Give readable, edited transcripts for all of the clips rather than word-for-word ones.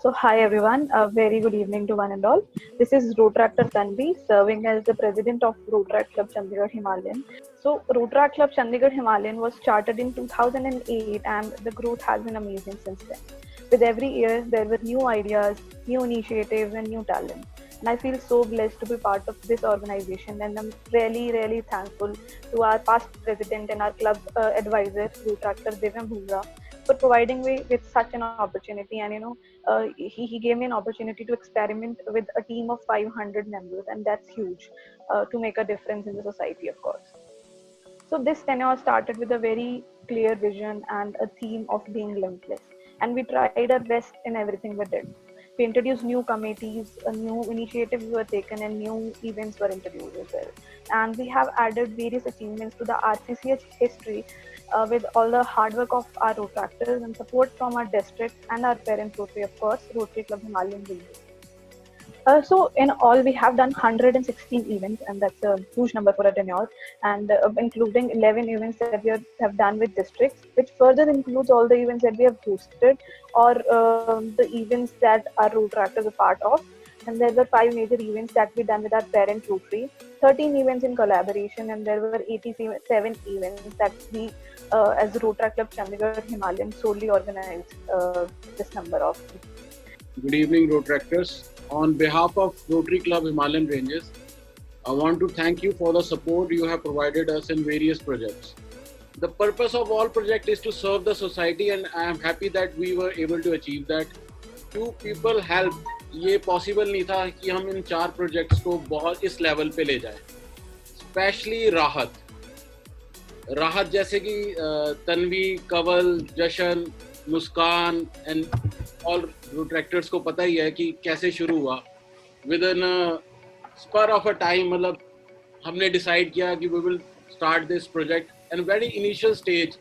So, hi everyone, a very good evening to one and all. This is Rotractor Tanvi, serving as the president of Rotract Club Chandigarh Himalayan. So, Rotract Club Chandigarh Himalayan was started in 2008 and the growth has been amazing since then. With every year, there were new ideas, new initiatives, and new talent. And I feel so blessed to be part of this organization, and I'm really thankful to our past president and our club advisor, Rotractor Divyam Bhumra, for providing me with such an opportunity. And he gave me an opportunity to experiment with a team of 500 members, and that's huge to make a difference in the society, of course. So this tenure started with a very clear vision and a theme of being limitless, and we tried our best in everything we did. We introduced new committees, new initiatives were taken, and new events were introduced as well. And we have added various achievements to the RCCH history with all the hard work of our Rotractors and support from our district and our parent Rotary, of course, Rotary Club Himalayan region. So in all, we have done 116 events, and that's a huge number for a tenure, and including 11 events that have done with districts, which further includes all the events that we have hosted or the events that our road tractors are part of. And there were five major events that we done with our parent Rotary, 13 events in collaboration, and there were 87 events that we, as Road Track Club Chandigarh Himalayan, solely organized this number of. Good evening, Rotractors. On behalf of Rotary Club Himalayan Ranges, I want to thank you for the support you have provided us in various projects. The purpose of all projects is to serve the society, and I am happy that we were able to achieve that. Few people help. ये possible नहीं था कि हम इन 4 projects को बहुत इस level पे ले जाएं. स्पेशली राहत जैसे कि Tanvi, Kawal, Jashan, Muskan and all rotaractors को पता ही है कि कैसे शुरू हुआ. With in spur of a time, मतलब हमने डिसाइड किया कि we will start this project and very initial stage,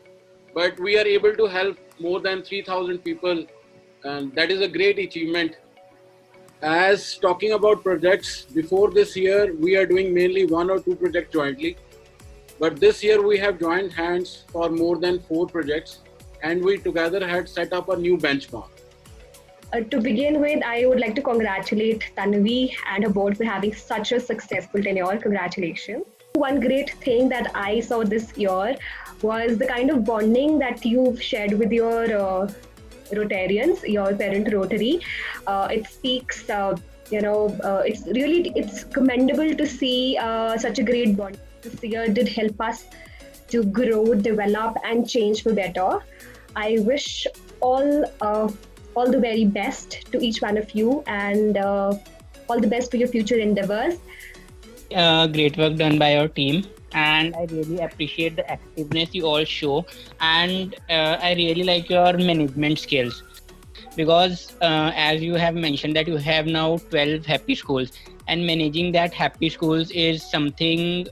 but we are able to help more than 3000 people, and that is a great achievement. As talking about projects, before this year we are doing mainly 1 or 2 projects jointly, but this year we have joined hands for more than 4 projects, and we together had set up a new benchmark. To begin with, I would like to congratulate Tanvi and her board for having such a successful tenure. Congratulations. One great thing that I saw this year was the kind of bonding that you've shared with your Rotarians, your parent Rotary. It speaks, it's commendable to see such a great bond. This year did help us to grow, develop, and change for better. I wish all the very best to each one of you, and all the best for your future endeavors. Great work done by your team, and I really appreciate the activeness you all show, and I really like your management skills, because as you have mentioned that you have now 12 happy schools, and managing that happy schools is something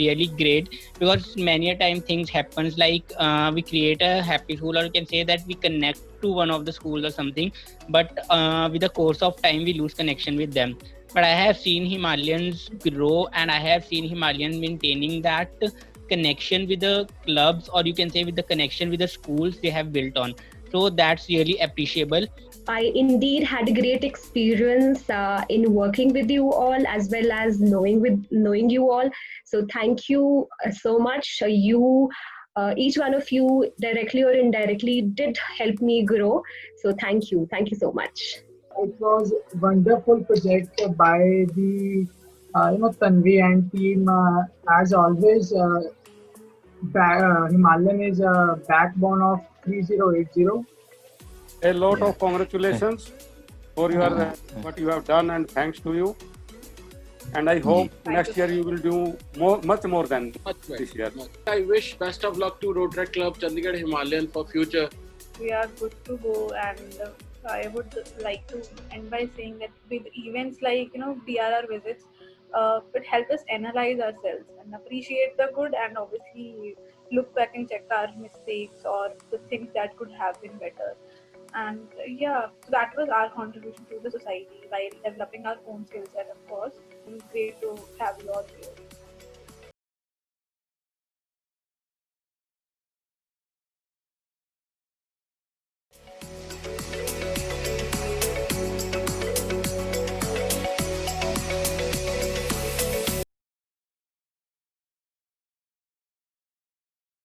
really great, because many a time things happens like we create a happy school, or you can say that we connect to one of the schools or something, but with the course of time we lose connection with them. But I have seen Himalayans grow, and I have seen Himalayans maintaining that connection with the clubs, or you can say with the connection with the schools they have built on. So that's really appreciable. I indeed had a great experience in working with you all, as well as knowing you all. So thank you so much. Each one of you, directly or indirectly, did help me grow. So thank you so much. It was a wonderful project by the Tanvi and team. As always, Himalayan is a backbone of 3080. A lot of congratulations for your what you have done, and thanks to you. And I hope next year you will do much more than this year. I wish best of luck to Rotary Club Chandigarh Himalayan for future. We are good to go, and I would like to end by saying that with events like BRR visits, it helps us analyze ourselves and appreciate the good, and obviously look back and check our mistakes or the things that could have been better. And that was our contribution to the society while developing our own skill set, of course. It was great to have you all here.